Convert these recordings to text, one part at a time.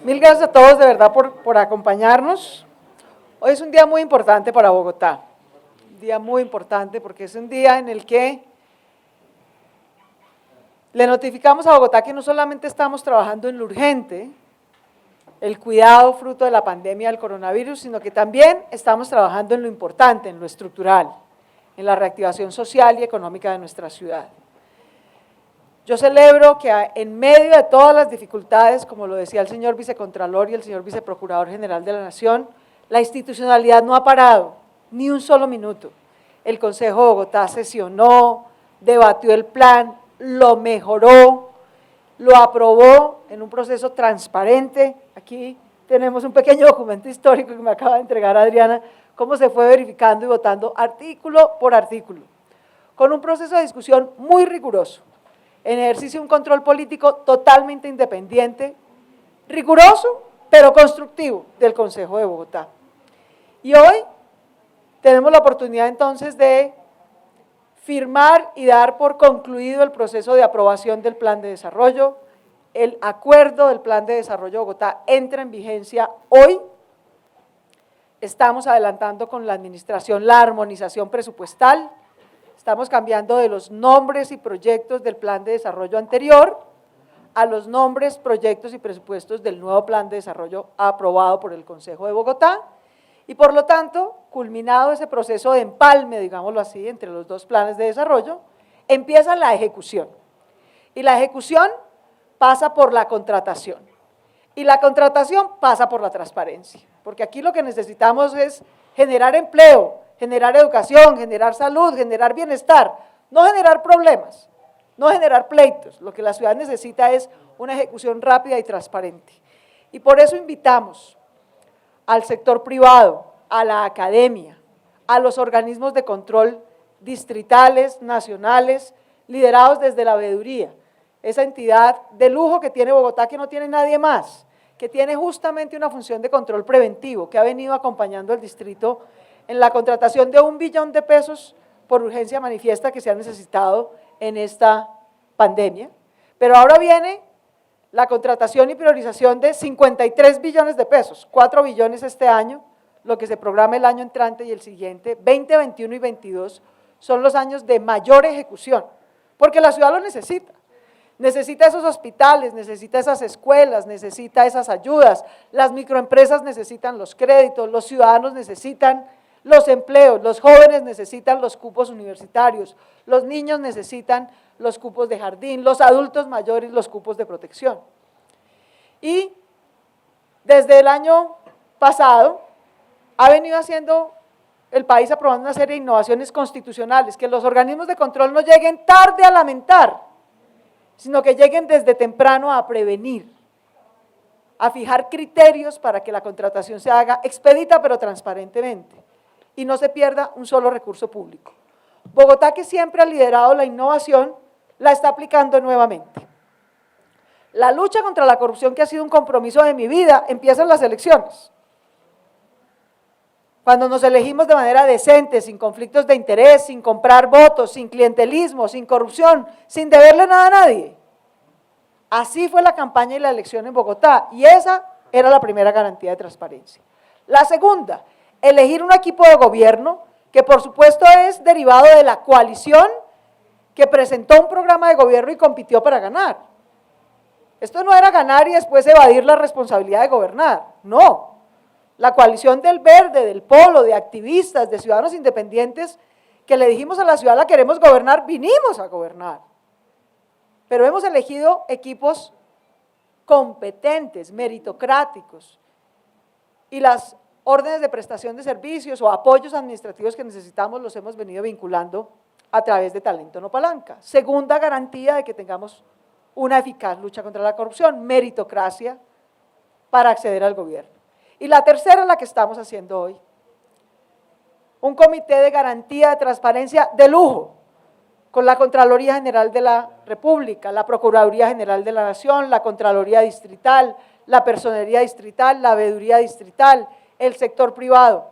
Mil gracias a todos de verdad por acompañarnos. Hoy es un día muy importante para Bogotá, un día muy importante porque es un día en el que le notificamos a Bogotá que no solamente estamos trabajando en lo urgente, el cuidado fruto de la pandemia del coronavirus, sino que también estamos trabajando en lo importante, en lo estructural, en la reactivación social y económica de nuestra ciudad. Yo celebro que en medio de todas las dificultades, como lo decía el señor vicecontralor y el señor viceprocurador general de la Nación, la institucionalidad no ha parado ni un solo minuto. El Consejo de Bogotá sesionó, debatió el plan, lo mejoró, lo aprobó en un proceso transparente. Aquí tenemos un pequeño documento histórico que me acaba de entregar Adriana, cómo se fue verificando y votando artículo por artículo, con un proceso de discusión muy riguroso, en ejercicio de un control político totalmente independiente, riguroso, pero constructivo del Consejo de Bogotá. Y hoy tenemos la oportunidad entonces de firmar y dar por concluido el proceso de aprobación del Plan de Desarrollo. El acuerdo del Plan de Desarrollo de Bogotá entra en vigencia hoy. Estamos adelantando con la administración la armonización presupuestal. Estamos cambiando de los nombres y proyectos del plan de desarrollo anterior a los nombres, proyectos y presupuestos del nuevo plan de desarrollo aprobado por el Consejo de Bogotá y por lo tanto, culminado ese proceso de empalme, digámoslo así, entre los dos planes de desarrollo, empieza la ejecución. Y la ejecución pasa por la contratación. Y la contratación pasa por la transparencia, porque aquí lo que necesitamos es generar empleo, generar educación, generar salud, generar bienestar, no generar problemas, no generar pleitos. Lo que la ciudad necesita es una ejecución rápida y transparente. Y por eso invitamos al sector privado, a la academia, a los organismos de control distritales, nacionales, liderados desde la veeduría, esa entidad de lujo que tiene Bogotá, que no tiene nadie más, que tiene justamente una función de control preventivo, que ha venido acompañando al distrito en la contratación de 1 billón de pesos por urgencia manifiesta que se ha necesitado en esta pandemia, pero ahora viene la contratación y priorización de 53 billones de pesos, 4 billones este año, lo que se programa el año entrante y el siguiente, 20, 21 y 22, son los años de mayor ejecución, porque la ciudad lo necesita. Necesita esos hospitales, necesita esas escuelas, necesita esas ayudas, las microempresas necesitan los créditos, los ciudadanos necesitan los empleos, los jóvenes necesitan los cupos universitarios, los niños necesitan los cupos de jardín, los adultos mayores los cupos de protección. Y desde el año pasado ha venido haciendo el país aprobando una serie de innovaciones constitucionales, que los organismos de control no lleguen tarde a lamentar, sino que lleguen desde temprano a prevenir, a fijar criterios para que la contratación se haga expedita pero transparentemente y no se pierda un solo recurso público. Bogotá, que siempre ha liderado la innovación, la está aplicando nuevamente. La lucha contra la corrupción, que ha sido un compromiso de mi vida, empieza en las elecciones. Cuando nos elegimos de manera decente, sin conflictos de interés, sin comprar votos, sin clientelismo, sin corrupción, sin deberle nada a nadie. Así fue la campaña y la elección en Bogotá, y esa era la primera garantía de transparencia. La segunda, elegir un equipo de gobierno que por supuesto es derivado de la coalición que presentó un programa de gobierno y compitió para ganar. Esto no era ganar y después evadir la responsabilidad de gobernar, no. La coalición del Verde, del Polo, de activistas, de ciudadanos independientes, que le dijimos a la ciudad la queremos gobernar, vinimos a gobernar. Pero hemos elegido equipos competentes, meritocráticos, y las órdenes de prestación de servicios o apoyos administrativos que necesitamos los hemos venido vinculando a través de talento no palanca. Segunda garantía de que tengamos una eficaz lucha contra la corrupción, meritocracia para acceder al gobierno. Y la tercera es la que estamos haciendo hoy, un comité de garantía de transparencia de lujo, con la Contraloría General de la República, la Procuraduría General de la Nación, la Contraloría Distrital, la Personería Distrital, la Veeduría Distrital, el sector privado.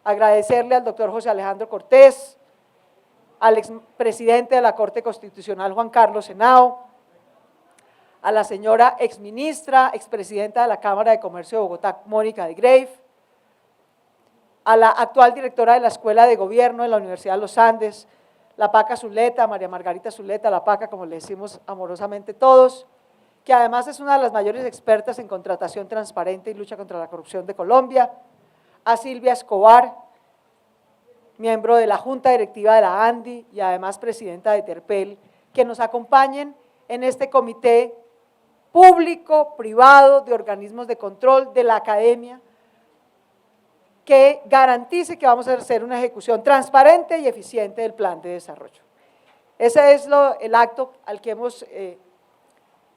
Agradecerle al doctor José Alejandro Cortés, al expresidente de la Corte Constitucional Juan Carlos Henao, a la señora exministra, expresidenta de la Cámara de Comercio de Bogotá, Mónica de Greiff, a la actual directora de la Escuela de Gobierno de la Universidad de los Andes, la Paca Zuleta, María Margarita Zuleta, la Paca, como le decimos amorosamente todos, que además es una de las mayores expertas en contratación transparente y lucha contra la corrupción de Colombia, a Silvia Escobar, miembro de la Junta Directiva de la ANDI y además presidenta de Terpel, que nos acompañen en este comité público, privado, de organismos de control, de la academia, que garantice que vamos a hacer una ejecución transparente y eficiente del plan de desarrollo. Ese es el acto al que hemos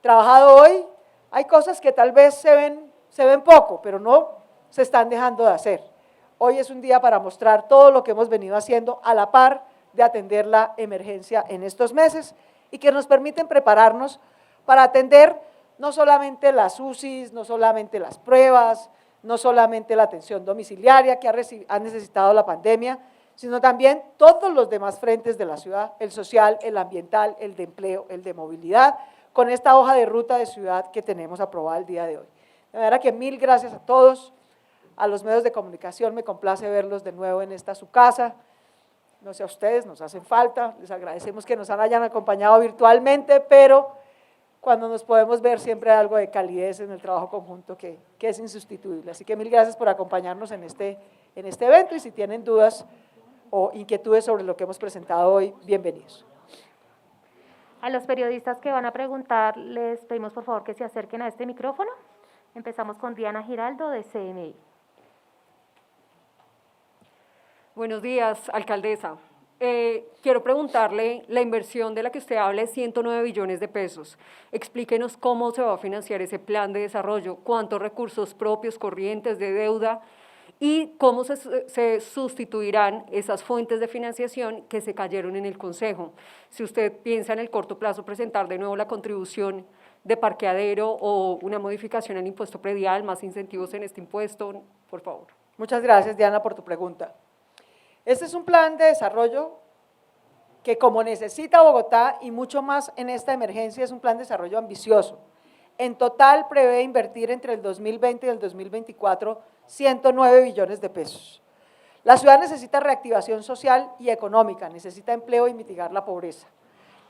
trabajado hoy. Hay cosas que tal vez se ven poco, pero no se están dejando de hacer. Hoy es un día para mostrar todo lo que hemos venido haciendo a la par de atender la emergencia en estos meses y que nos permiten prepararnos para atender no solamente las UCIs, no solamente las pruebas, no solamente la atención domiciliaria que ha necesitado la pandemia, sino también todos los demás frentes de la ciudad, el social, el ambiental, el de empleo, el de movilidad, con esta hoja de ruta de ciudad que tenemos aprobada el día de hoy. De manera que mil gracias a todos, a los medios de comunicación, me complace verlos de nuevo en esta su casa, no sé a ustedes, nos hacen falta, les agradecemos que nos hayan acompañado virtualmente, pero cuando nos podemos ver siempre hay algo de calidez en el trabajo conjunto que es insustituible. Así que mil gracias por acompañarnos en este evento y si tienen dudas o inquietudes sobre lo que hemos presentado hoy, bienvenidos. A los periodistas que van a preguntar, les pedimos por favor que se acerquen a este micrófono. Empezamos con Diana Giraldo de CNI. Buenos días, alcaldesa. Quiero preguntarle, la inversión de la que usted habla es 109 billones de pesos. Explíquenos cómo se va a financiar ese plan de desarrollo, cuántos recursos propios, corrientes, de deuda y cómo se sustituirán esas fuentes de financiación que se cayeron en el Consejo. Si usted piensa en el corto plazo presentar de nuevo la contribución de parqueadero o una modificación al impuesto predial, más incentivos en este impuesto, por favor. Muchas gracias, Diana, por tu pregunta. Este es un plan de desarrollo que, como necesita Bogotá y mucho más en esta emergencia, es un plan de desarrollo ambicioso. En total prevé invertir entre el 2020 y el 2024 109 billones de pesos. La ciudad necesita reactivación social y económica, necesita empleo y mitigar la pobreza.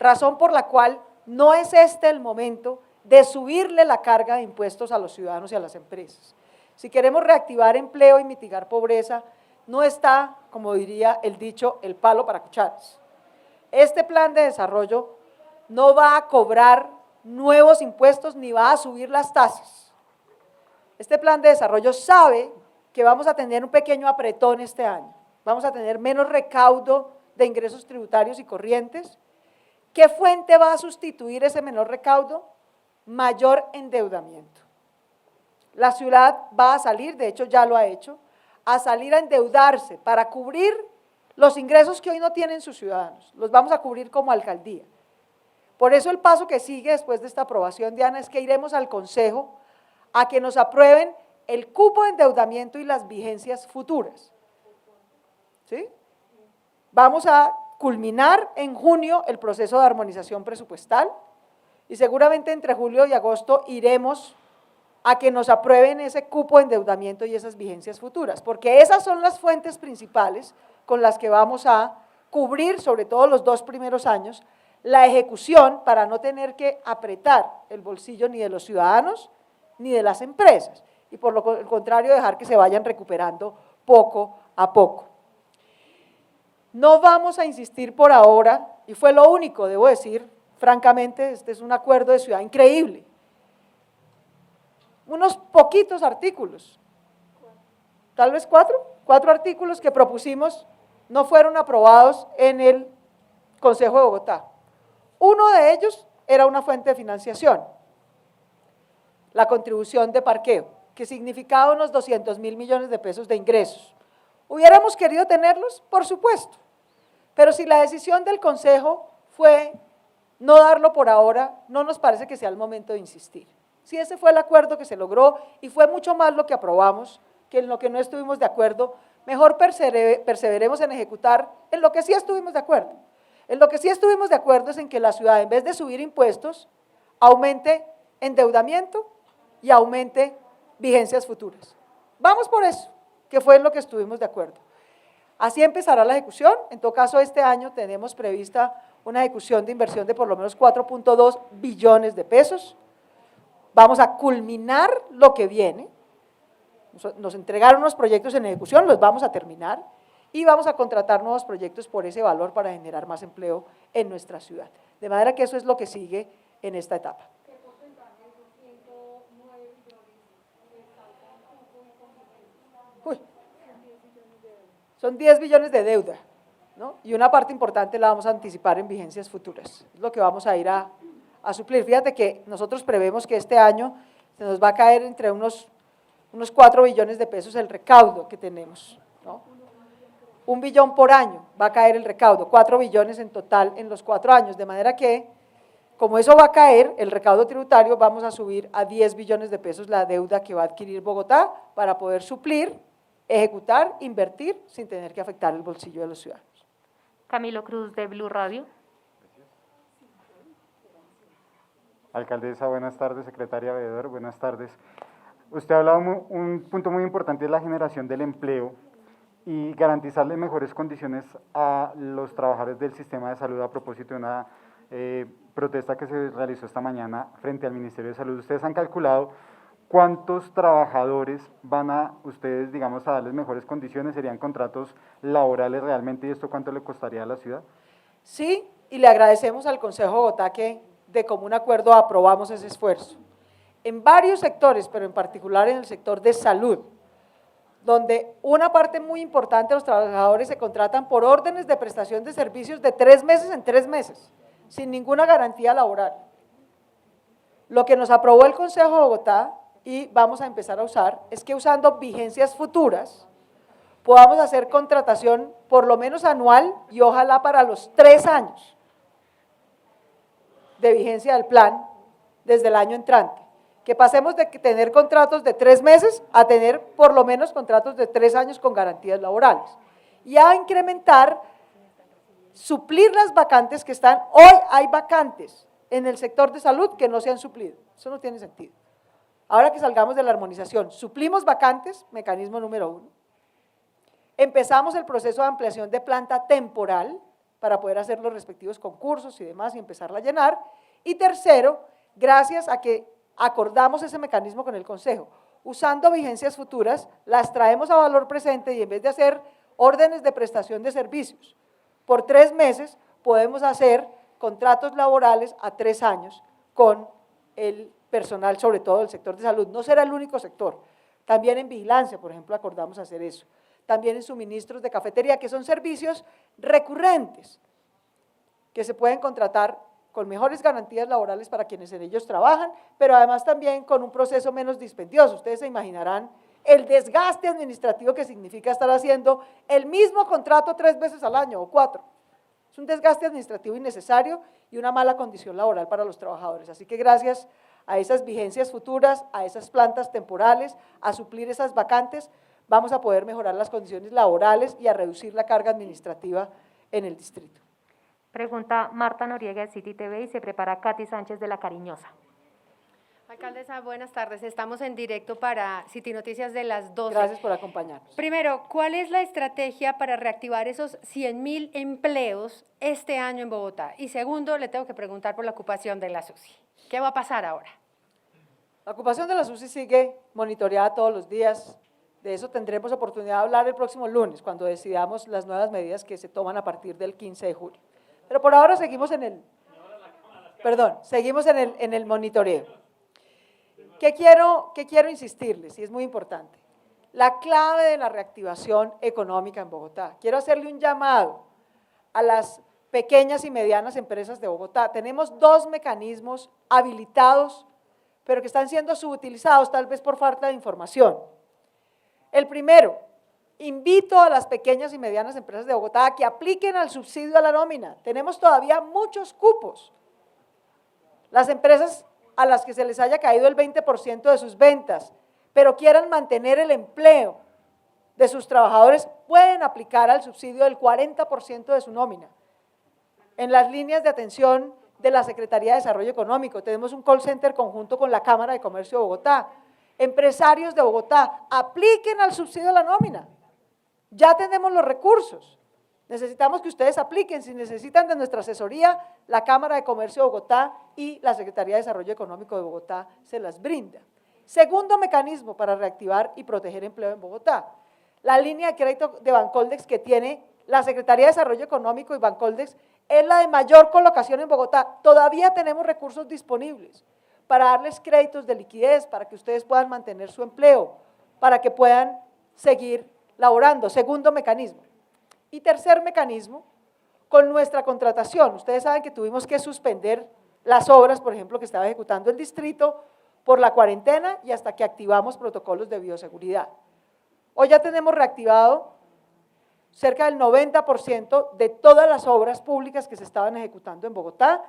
Razón por la cual no es este el momento de subirle la carga de impuestos a los ciudadanos y a las empresas. Si queremos reactivar empleo y mitigar pobreza, no está, como diría el dicho, el palo para cucharas. Este plan de desarrollo no va a cobrar nuevos impuestos ni va a subir las tasas. Este plan de desarrollo sabe que vamos a tener un pequeño apretón este año, vamos a tener menos recaudo de ingresos tributarios y corrientes. ¿Qué fuente va a sustituir ese menor recaudo? Mayor endeudamiento. La ciudad va a salir, de hecho ya lo ha hecho, a salir a endeudarse para cubrir los ingresos que hoy no tienen sus ciudadanos, los vamos a cubrir como alcaldía. Por eso el paso que sigue después de esta aprobación, Diana, es que iremos al Consejo a que nos aprueben el cupo de endeudamiento y las vigencias futuras. ¿Sí? Vamos a culminar en junio el proceso de armonización presupuestal y seguramente entre julio y agosto iremos a que nos aprueben ese cupo de endeudamiento y esas vigencias futuras, porque esas son las fuentes principales con las que vamos a cubrir, sobre todo los 2 primeros años, la ejecución para no tener que apretar el bolsillo ni de los ciudadanos ni de las empresas, y por lo contrario dejar que se vayan recuperando poco a poco. No vamos a insistir por ahora, y fue lo único, debo decir, francamente, este es un acuerdo de ciudad increíble, unos poquitos artículos, tal vez 4 artículos que propusimos no fueron aprobados en el Consejo de Bogotá. Uno de ellos era una fuente de financiación, la contribución de parqueo, que significaba unos 200.000 millones de pesos de ingresos. ¿Hubiéramos querido tenerlos? Por supuesto, pero si la decisión del Consejo fue no darlo por ahora, no nos parece que sea el momento de insistir. Si ese fue el acuerdo que se logró y fue mucho más lo que aprobamos que en lo que no estuvimos de acuerdo, mejor perseveremos en ejecutar en lo que sí estuvimos de acuerdo. En lo que sí estuvimos de acuerdo es en que la ciudad, en vez de subir impuestos, aumente endeudamiento y aumente vigencias futuras. Vamos por eso, que fue en lo que estuvimos de acuerdo. Así empezará la ejecución. En todo caso, este año tenemos prevista una ejecución de inversión de por lo menos 4.2 billones de pesos. Vamos a culminar lo que viene. Nos entregaron unos proyectos en ejecución, los vamos a terminar y vamos a contratar nuevos proyectos por ese valor para generar más empleo en nuestra ciudad. De manera que eso es lo que sigue en esta etapa. Uy, son 10 billones de deuda, ¿no? Y una parte importante la vamos a anticipar en vigencias futuras, es lo que vamos a ir a suplir. Fíjate que nosotros prevemos que este año se nos va a caer entre unos 4 billones de pesos el recaudo que tenemos, ¿no? 1 billón por año va a caer el recaudo, 4 billones en total en los 4 años, de manera que, como eso va a caer, el recaudo tributario, vamos a subir a 10 billones de pesos la deuda que va a adquirir Bogotá para poder suplir, ejecutar, invertir, sin tener que afectar el bolsillo de los ciudadanos. Camilo Cruz, de Blue Radio. Alcaldesa, buenas tardes. Secretaria Veedor, buenas tardes. Usted ha hablado un punto muy importante de la generación del empleo y garantizarle mejores condiciones a los trabajadores del sistema de salud a propósito de una protesta que se realizó esta mañana frente al Ministerio de Salud. ¿Ustedes han calculado cuántos trabajadores van a ustedes, digamos, a darles mejores condiciones? ¿Serían contratos laborales realmente? ¿Y esto cuánto le costaría a la ciudad? Sí, y le agradecemos al Consejo de Bogotá que de común acuerdo aprobamos ese esfuerzo. En varios sectores, pero en particular en el sector de salud, donde una parte muy importante de los trabajadores se contratan por órdenes de prestación de servicios de 3 meses en 3 meses, sin ninguna garantía laboral. Lo que nos aprobó el Consejo de Bogotá y vamos a empezar a usar es que usando vigencias futuras podamos hacer contratación por lo menos anual y ojalá para los 3 años de vigencia del plan desde el año entrante, que pasemos de tener contratos de 3 meses a tener por lo menos contratos de 3 años con garantías laborales y a incrementar, suplir las vacantes que están. Hoy hay vacantes en el sector de salud que no se han suplido, eso no tiene sentido. Ahora que salgamos de la armonización, suplimos vacantes, mecanismo número 1, empezamos el proceso de ampliación de planta temporal para poder hacer los respectivos concursos y demás y empezarla a llenar, y tercero, gracias a que acordamos ese mecanismo con el Consejo, usando vigencias futuras, las traemos a valor presente y en vez de hacer órdenes de prestación de servicios por 3 meses, podemos hacer contratos laborales a 3 años con el personal, sobre todo del sector de salud. No será el único sector, también en vigilancia, por ejemplo, acordamos hacer eso. También en suministros de cafetería, que son servicios recurrentes, que se pueden contratar con mejores garantías laborales para quienes en ellos trabajan, pero además también con un proceso menos dispendioso. Ustedes se imaginarán el desgaste administrativo que significa estar haciendo el mismo contrato 3 veces al año o 4. Es un desgaste administrativo innecesario y una mala condición laboral para los trabajadores. Así que gracias a esas vigencias futuras, a esas plantas temporales, a suplir esas vacantes, vamos a poder mejorar las condiciones laborales y a reducir la carga administrativa en el distrito. Pregunta Marta Noriega de City TV y se prepara Katy Sánchez de La Cariñosa. Alcaldesa, buenas tardes. Estamos en directo para City Noticias de las 12. Gracias por acompañarnos. Primero, ¿cuál es la estrategia para reactivar esos 100.000 empleos este año en Bogotá? Y segundo, le tengo que preguntar por la ocupación de la SUSI. ¿Qué va a pasar ahora? La ocupación de la SUSI sigue monitoreada todos los días. De eso tendremos oportunidad de hablar el próximo lunes, cuando decidamos las nuevas medidas que se toman a partir del 15 de julio. Pero por ahora seguimos en el monitoreo. ¿Qué quiero insistirles? Y es muy importante. La clave de la reactivación económica en Bogotá. Quiero hacerle un llamado a las pequeñas y medianas empresas de Bogotá. Tenemos 2 mecanismos habilitados, pero que están siendo subutilizados, tal vez por falta de información. El primero, invito a las pequeñas y medianas empresas de Bogotá a que apliquen al subsidio a la nómina. Tenemos todavía muchos cupos. Las empresas a las que se les haya caído el 20% de sus ventas, pero quieran mantener el empleo de sus trabajadores, pueden aplicar al subsidio del 40% de su nómina. En las líneas de atención de la Secretaría de Desarrollo Económico, tenemos un call center conjunto con la Cámara de Comercio de Bogotá. Empresarios de Bogotá, apliquen al subsidio a la nómina, ya tenemos los recursos, necesitamos que ustedes apliquen, si necesitan de nuestra asesoría, la Cámara de Comercio de Bogotá y la Secretaría de Desarrollo Económico de Bogotá se las brinda. Segundo mecanismo para reactivar y proteger empleo en Bogotá, la línea de crédito de Bancoldex que tiene la Secretaría de Desarrollo Económico y Bancoldex es la de mayor colocación en Bogotá. Todavía tenemos recursos disponibles para darles créditos de liquidez, para que ustedes puedan mantener su empleo, para que puedan seguir laborando. Segundo mecanismo. Y tercer mecanismo, con nuestra contratación. Ustedes saben que tuvimos que suspender las obras, por ejemplo, que estaba ejecutando el distrito por la cuarentena y hasta que activamos protocolos de bioseguridad. Hoy ya tenemos reactivado cerca del 90% de todas las obras públicas que se estaban ejecutando en Bogotá.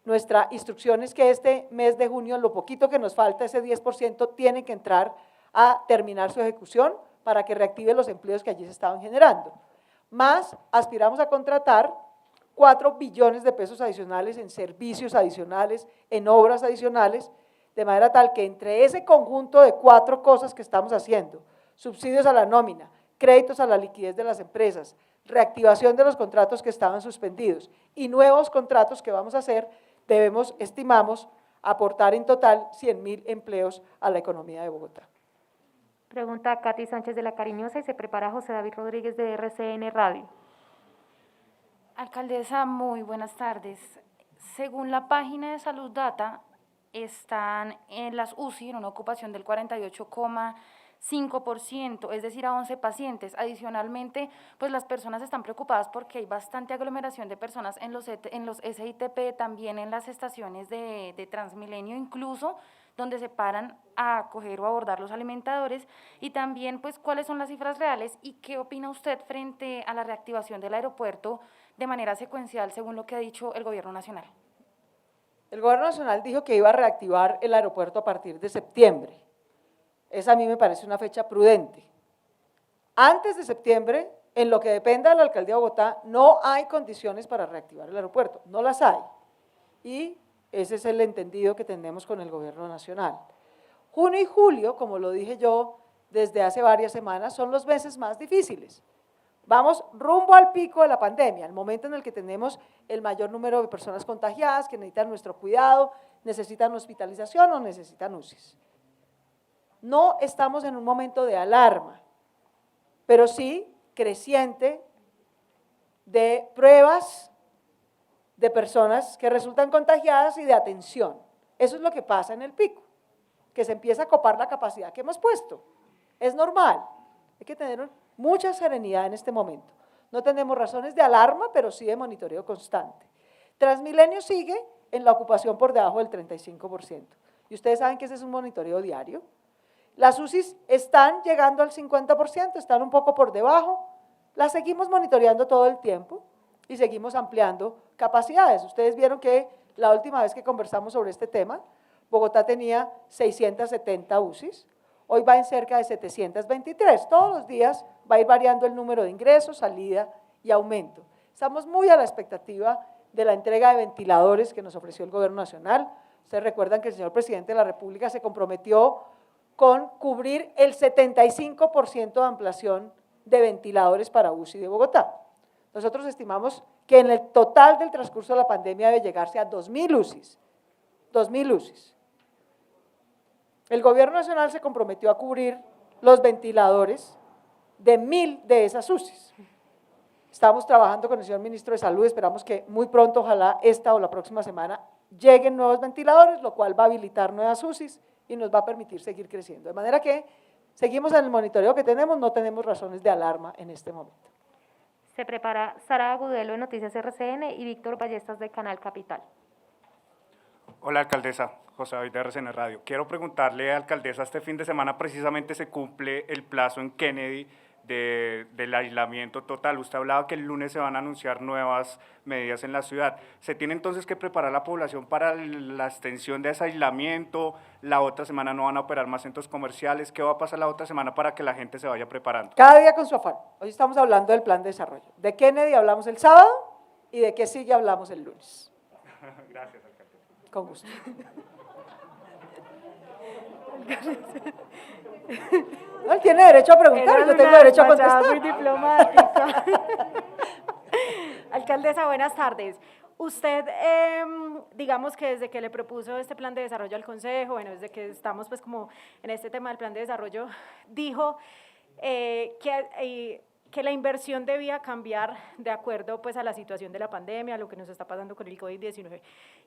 Nuestra instrucción es que este mes de junio, lo poquito que nos falta, ese 10%, tiene que entrar a terminar su ejecución para que reactive los empleos que allí se estaban generando. Más, aspiramos a contratar 4 billones de pesos adicionales en servicios adicionales, en obras adicionales, de manera tal que entre ese conjunto de 4 cosas que estamos haciendo, subsidios a la nómina, créditos a la liquidez de las empresas, reactivación de los contratos que estaban suspendidos y nuevos contratos que vamos a hacer, estimamos, aportar en total 100.000 empleos a la economía de Bogotá. Pregunta Katy Sánchez de la Cariñosa y se prepara José David Rodríguez de RCN Radio. Alcaldesa, muy buenas tardes. Según la página de Salud Data, están en las UCI en una ocupación del 48,5%, es decir, a 11 pacientes. Adicionalmente, pues las personas están preocupadas porque hay bastante aglomeración de personas en los SITP, también en las estaciones de Transmilenio, incluso donde se paran a acoger o abordar los alimentadores, y también pues cuáles son las cifras reales y qué opina usted frente a la reactivación del aeropuerto de manera secuencial según lo que ha dicho el Gobierno Nacional. El Gobierno Nacional dijo que iba a reactivar el aeropuerto a partir de septiembre. Esa a mí me parece una fecha prudente. Antes de septiembre, en lo que dependa de la Alcaldía de Bogotá, no hay condiciones para reactivar el aeropuerto, no las hay. Y ese es el entendido que tenemos con el Gobierno Nacional. Junio y julio, como lo dije yo desde hace varias semanas, son los meses más difíciles. Vamos rumbo al pico de la pandemia, el momento en el que tenemos el mayor número de personas contagiadas que necesitan nuestro cuidado, necesitan hospitalización o necesitan UCIs. No estamos en un momento de alarma, pero sí creciente de pruebas de personas que resultan contagiadas y de atención. Eso es lo que pasa en el pico, que se empieza a copar la capacidad que hemos puesto. Es normal, hay que tener mucha serenidad en este momento. No tenemos razones de alarma, pero sí de monitoreo constante. Transmilenio sigue en la ocupación por debajo del 35%. Y ustedes saben que ese es un monitoreo diario. Las UCIs están llegando al 50%, están un poco por debajo. Las seguimos monitoreando todo el tiempo y seguimos ampliando capacidades. Ustedes vieron que la última vez que conversamos sobre este tema, Bogotá tenía 670 UCIs, hoy va en cerca de 723. Todos los días va a ir variando el número de ingresos, salida y aumento. Estamos muy a la expectativa de la entrega de ventiladores que nos ofreció el Gobierno Nacional. Ustedes recuerdan que el señor Presidente de la República se comprometió con cubrir el 75% de ampliación de ventiladores para UCI de Bogotá. Nosotros estimamos que en el total del transcurso de la pandemia debe llegarse a 2.000 UCIs. 2.000 UCIs. El Gobierno Nacional se comprometió a cubrir los ventiladores de 1.000 de esas UCIs. Estamos trabajando con el señor Ministro de Salud, esperamos que muy pronto, ojalá esta o la próxima semana, lleguen nuevos ventiladores, lo cual va a habilitar nuevas UCIs y nos va a permitir seguir creciendo. De manera que seguimos en el monitoreo que tenemos, no tenemos razones de alarma en este momento. Se prepara Sara Agudelo de Noticias RCN y Víctor Ballestas de Canal Capital. Hola, alcaldesa. José David de RCN Radio. Quiero preguntarle, alcaldesa, este fin de semana precisamente se cumple el plazo en Kennedy del aislamiento total. Usted hablaba que el lunes se van a anunciar nuevas medidas en la ciudad. ¿Se tiene entonces que preparar la población para la extensión de ese aislamiento? ¿La otra semana no van a operar más centros comerciales? ¿Qué va a pasar la otra semana para que la gente se vaya preparando? Cada día con su afán. Hoy estamos hablando del plan de desarrollo. De Kennedy hablamos el sábado y de qué sigue hablamos el lunes. Gracias, alcalde. Con gusto. No, él tiene derecho a preguntar, yo tengo derecho a contestar. Muy diplomática. Alcaldesa, buenas tardes. Usted, digamos que desde que le propuso este plan de desarrollo al Consejo, bueno, desde que estamos pues como en este tema del plan de desarrollo, dijo que la inversión debía cambiar de acuerdo pues a la situación de la pandemia, a lo que nos está pasando con el COVID-19.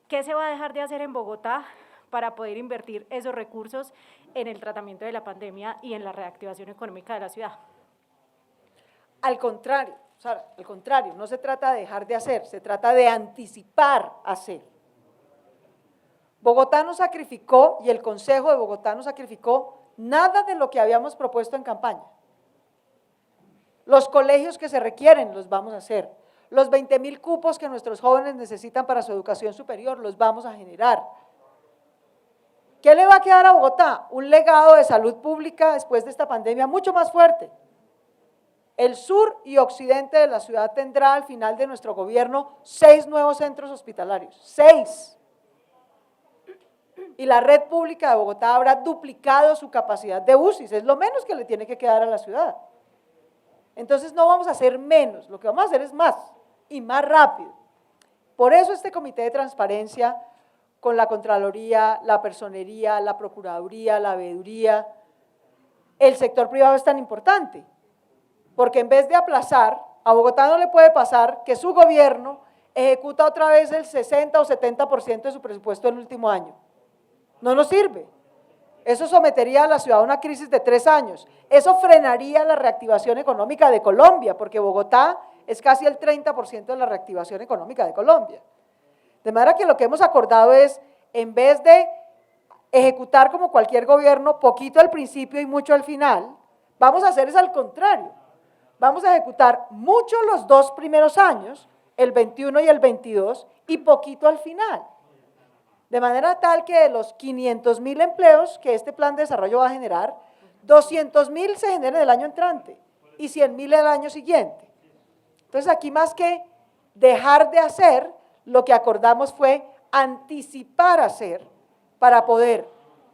¿Qué se va a dejar de hacer en Bogotá para poder invertir esos recursos en el tratamiento de la pandemia y en la reactivación económica de la ciudad? Al contrario, Sara, al contrario, no se trata de dejar de hacer, se trata de anticipar hacer. Bogotá no sacrificó, y el Consejo de Bogotá no sacrificó, nada de lo que habíamos propuesto en campaña. Los colegios que se requieren los vamos a hacer. Los 20.000 cupos que nuestros jóvenes necesitan para su educación superior los vamos a generar. ¿Qué le va a quedar a Bogotá? Un legado de salud pública después de esta pandemia mucho más fuerte. El sur y occidente de la ciudad tendrá al final de nuestro gobierno 6 nuevos centros hospitalarios, 6. Y la red pública de Bogotá habrá duplicado su capacidad de UCIs, es lo menos que le tiene que quedar a la ciudad. Entonces no vamos a hacer menos, lo que vamos a hacer es más y más rápido. Por eso este comité de transparencia con la Contraloría, la Personería, la Procuraduría, la Veeduría, el sector privado es tan importante. Porque en vez de aplazar, a Bogotá no le puede pasar que su gobierno ejecuta otra vez el 60 o 70% de su presupuesto el último año. No nos sirve. Eso sometería a la ciudad a una crisis de 3 años. Eso frenaría la reactivación económica de Colombia, porque Bogotá es casi el 30% de la reactivación económica de Colombia. De manera que lo que hemos acordado es, en vez de ejecutar como cualquier gobierno, poquito al principio y mucho al final, vamos a hacer es al contrario. Vamos a ejecutar mucho los 2 primeros años, el 21 y el 22, y poquito al final. De manera tal que de los 500.000 empleos que este plan de desarrollo va a generar, 200.000 se generen el año entrante y 100.000 el año siguiente. Entonces aquí más que dejar de hacer, lo que acordamos fue anticipar hacer para poder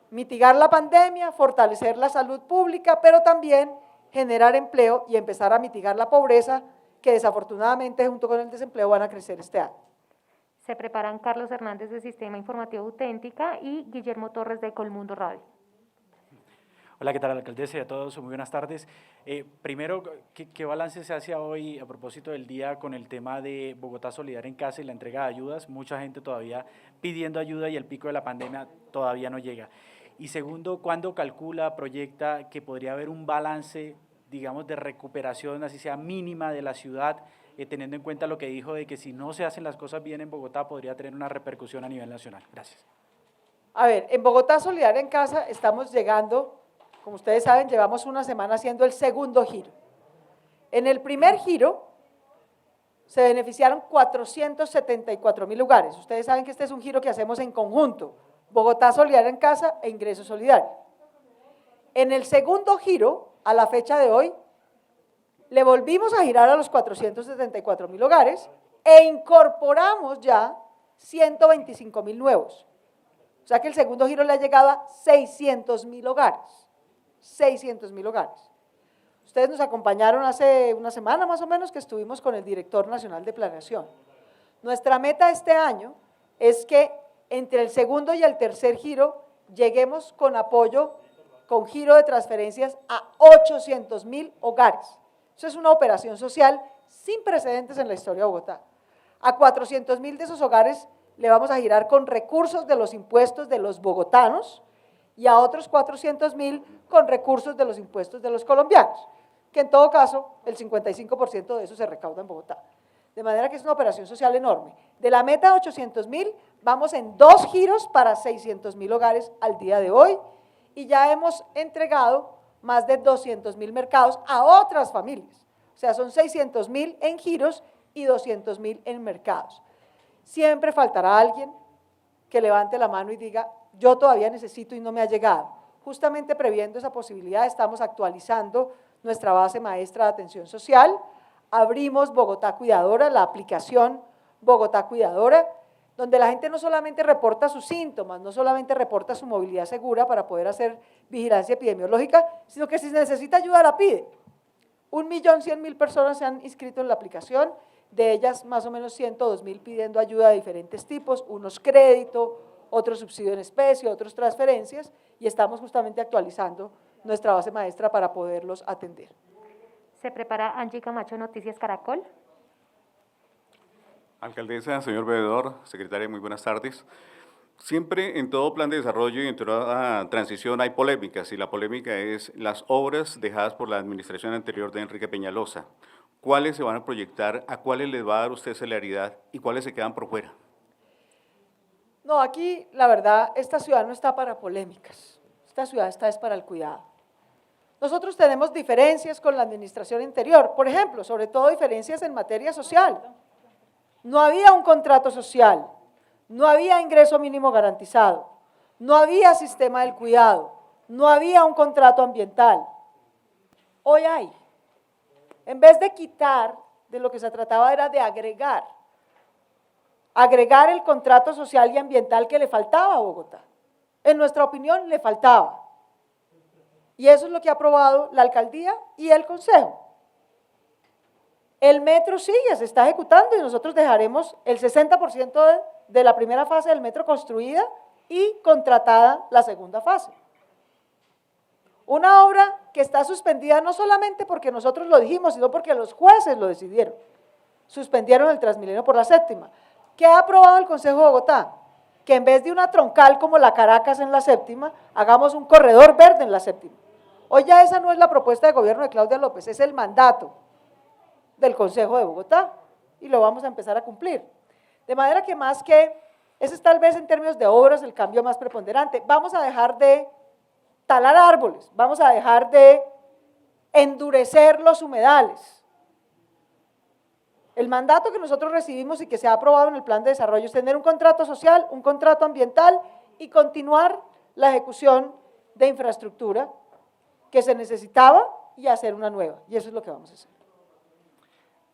mitigar la pandemia, fortalecer la salud pública, pero también generar empleo y empezar a mitigar la pobreza que desafortunadamente junto con el desempleo van a crecer este año. Se preparan Carlos Hernández de Sistema Informativo Auténtica y Guillermo Torres de Colmundo Radio. Hola, ¿qué tal, alcaldesa? Y a todos, muy buenas tardes. Primero, ¿qué balance se hace hoy a propósito del día con el tema de Bogotá Solidaria en Casa y la entrega de ayudas? Mucha gente todavía pidiendo ayuda y el pico de la pandemia todavía no llega. Y segundo, ¿cuándo calcula, proyecta que podría haber un balance, digamos, de recuperación, así sea mínima, de la ciudad, teniendo en cuenta lo que dijo de que si no se hacen las cosas bien en Bogotá podría tener una repercusión a nivel nacional? Gracias. A ver, en Bogotá Solidaria en Casa estamos llegando, como ustedes saben, llevamos una semana haciendo el segundo giro. En el primer giro se beneficiaron 474.000 hogares. Ustedes saben que este es un giro que hacemos en conjunto, Bogotá Solidaria en Casa e Ingreso Solidario. En el segundo giro, a la fecha de hoy, le volvimos a girar a los 474.000 hogares e incorporamos ya 125.000 nuevos. O sea que el segundo giro le ha llegado a 600.000 hogares. 600.000 hogares. Ustedes nos acompañaron hace una semana más o menos que estuvimos con el director nacional de planeación. Nuestra meta este año es que entre el segundo y el tercer giro lleguemos con apoyo, con giro de transferencias a 800.000 hogares. Eso es una operación social sin precedentes en la historia de Bogotá. A 400.000 de esos hogares le vamos a girar con recursos de los impuestos de los bogotanos y a otros 400.000 con recursos de los impuestos de los colombianos, que en todo caso el 55% de eso se recauda en Bogotá. De manera que es una operación social enorme. De la meta de 800.000 vamos en 2 giros para 600.000 hogares al día de hoy y ya hemos entregado más de 200.000 mercados a otras familias. O sea, son 600.000 en giros y 200.000 en mercados. Siempre faltará alguien que levante la mano y diga, yo todavía necesito y no me ha llegado. Justamente previendo esa posibilidad, estamos actualizando nuestra base maestra de atención social, abrimos Bogotá Cuidadora, la aplicación Bogotá Cuidadora, donde la gente no solamente reporta sus síntomas, no solamente reporta su movilidad segura para poder hacer vigilancia epidemiológica, sino que si necesita ayuda la pide. 1.100.000 personas se han inscrito en la aplicación, de ellas más o menos 102.000 pidiendo ayuda de diferentes tipos, unos crédito, otros subsidio en especie, otros transferencias, y estamos justamente actualizando nuestra base maestra para poderlos atender. Se prepara Angie Camacho, Noticias Caracol. Alcaldesa, señor veedor, secretaria, muy buenas tardes. Siempre en todo plan de desarrollo y en toda transición hay polémicas, y la polémica es las obras dejadas por la administración anterior de Enrique Peñalosa. ¿Cuáles se van a proyectar, a cuáles les va a dar usted celeridad y cuáles se quedan por fuera? No, aquí la verdad, esta ciudad no está para polémicas, esta ciudad es para el cuidado. Nosotros tenemos diferencias con la administración anterior, por ejemplo, sobre todo diferencias en materia social. No había un contrato social, no había ingreso mínimo garantizado, no había sistema del cuidado, no había un contrato ambiental. Hoy hay. En vez de quitar, de lo que se trataba era de agregar el contrato social y ambiental que le faltaba a Bogotá. En nuestra opinión, le faltaba. Y eso es lo que ha aprobado la alcaldía y el consejo. El metro sigue, se está ejecutando y nosotros dejaremos el 60% de la primera fase del metro construida y contratada la segunda fase. Una obra que está suspendida no solamente porque nosotros lo dijimos, sino porque los jueces lo decidieron. Suspendieron el Transmilenio por la séptima. ¿Qué ha aprobado el Consejo de Bogotá? Que en vez de una troncal como la Caracas en la séptima, hagamos un corredor verde en la séptima. Hoy ya esa no es la propuesta de gobierno de Claudia López, es el mandato del Consejo de Bogotá y lo vamos a empezar a cumplir. De manera que más que, ese es tal vez en términos de obras el cambio más preponderante, vamos a dejar de talar árboles, vamos a dejar de endurecer los humedales. El mandato que nosotros recibimos y que se ha aprobado en el plan de desarrollo es tener un contrato social, un contrato ambiental y continuar la ejecución de infraestructura que se necesitaba y hacer una nueva, y eso es lo que vamos a hacer.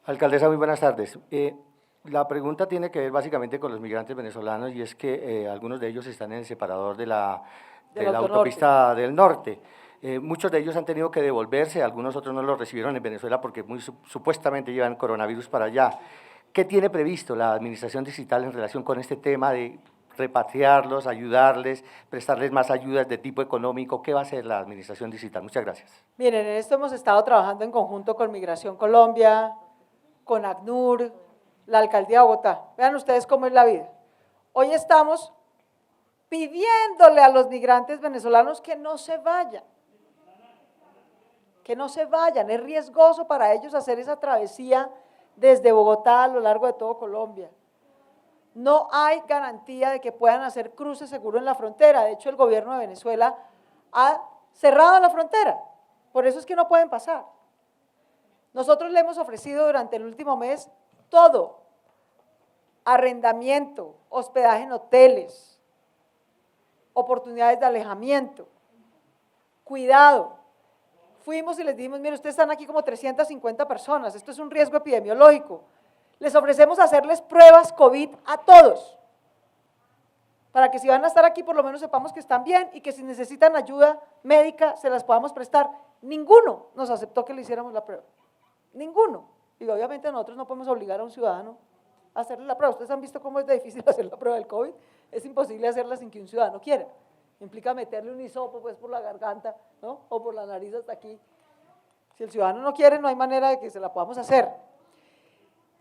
Alcaldesa, muy buenas tardes. La pregunta tiene que ver básicamente con los migrantes venezolanos y es que algunos de ellos están en el separador de la autopista del norte. Muchos de ellos han tenido que devolverse, algunos otros no los recibieron en Venezuela porque supuestamente llevan coronavirus para allá. ¿Qué tiene previsto la administración distrital en relación con este tema de repatriarlos, ayudarles, prestarles más ayudas de tipo económico? ¿Qué va a hacer la administración distrital? Muchas gracias. Miren, en esto hemos estado trabajando en conjunto con Migración Colombia, con ACNUR, la Alcaldía de Bogotá. Vean ustedes cómo es la vida. Hoy estamos pidiéndole a los migrantes venezolanos que no se vayan. Que no se vayan, es riesgoso para ellos hacer esa travesía desde Bogotá a lo largo de todo Colombia. No hay garantía de que puedan hacer cruce seguro en la frontera. De hecho, el gobierno de Venezuela ha cerrado la frontera, por eso es que no pueden pasar. Nosotros le hemos ofrecido durante el último mes todo, arrendamiento, hospedaje en hoteles, oportunidades de alejamiento, cuidado. Fuimos y les dijimos, mire, ustedes están aquí como 350 personas, esto es un riesgo epidemiológico. Les ofrecemos hacerles pruebas COVID a todos, para que si van a estar aquí por lo menos sepamos que están bien y que si necesitan ayuda médica se las podamos prestar. Ninguno nos aceptó que le hiciéramos la prueba, ninguno. Y obviamente nosotros no podemos obligar a un ciudadano a hacerle la prueba. Ustedes han visto cómo es de difícil hacer la prueba del COVID, es imposible hacerla sin que un ciudadano quiera. Implica meterle un hisopo pues por la garganta, ¿no? O por la nariz hasta aquí. Si el ciudadano no quiere, no hay manera de que se la podamos hacer.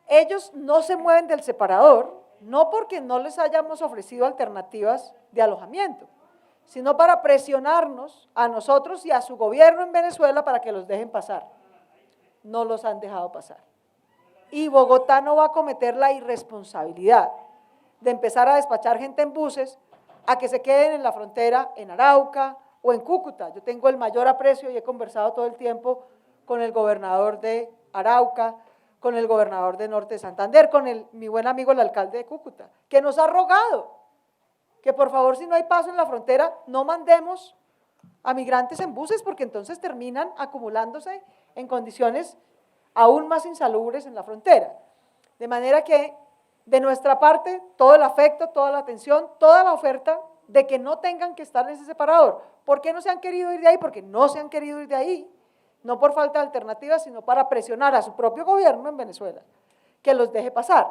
Ellos no se mueven del separador, no porque no les hayamos ofrecido alternativas de alojamiento, sino para presionarnos a nosotros y a su gobierno en Venezuela para que los dejen pasar. No los han dejado pasar. Y Bogotá no va a cometer la irresponsabilidad de empezar a despachar gente en buses a que se queden en la frontera en Arauca o en Cúcuta. Yo tengo el mayor aprecio y he conversado todo el tiempo con el gobernador de Arauca, con el gobernador de Norte de Santander, con mi buen amigo el alcalde de Cúcuta, que nos ha rogado que por favor si no hay paso en la frontera no mandemos a migrantes en buses porque entonces terminan acumulándose en condiciones aún más insalubres en la frontera. De manera que De nuestra parte, todo el afecto, toda la atención, toda la oferta de que no tengan que estar en ese separador. ¿Por qué no se han querido ir de ahí? Porque no se han querido ir de ahí, no por falta de alternativas, sino para presionar a su propio gobierno en Venezuela, que los deje pasar.